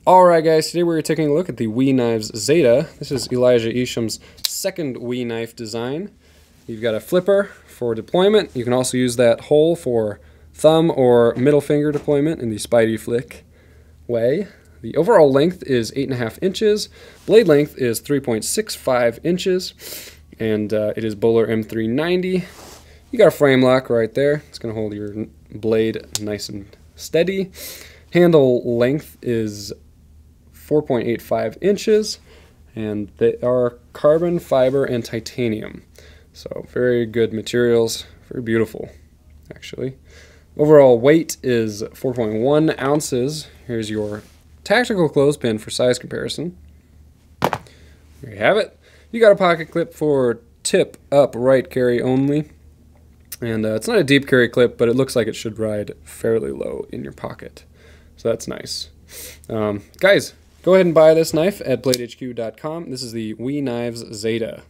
Alright guys, today we're taking a look at the WE Knives Zeta. This is Elijah Isham's second WE knife design. You've got a flipper for deployment. You can also use that hole for thumb or middle finger deployment in the Spidey flick way. The overall length is 8.5 inches. Blade length is 3.65 inches. And it is Bohler M390. You got a frame lock right there. It's going to hold your blade nice and steady. Handle length is 4.85 inches, and they are carbon fiber and titanium. So very good materials, very beautiful actually. Overall weight is 4.1 ounces. Here's your tactical clothespin for size comparison. There you have it. You got a pocket clip for tip up right carry only. And it's not a deep carry clip, but it looks like it should ride fairly low in your pocket. So that's nice. Guys, go ahead and buy this knife at bladehq.com. This is the WE Knives Zeta.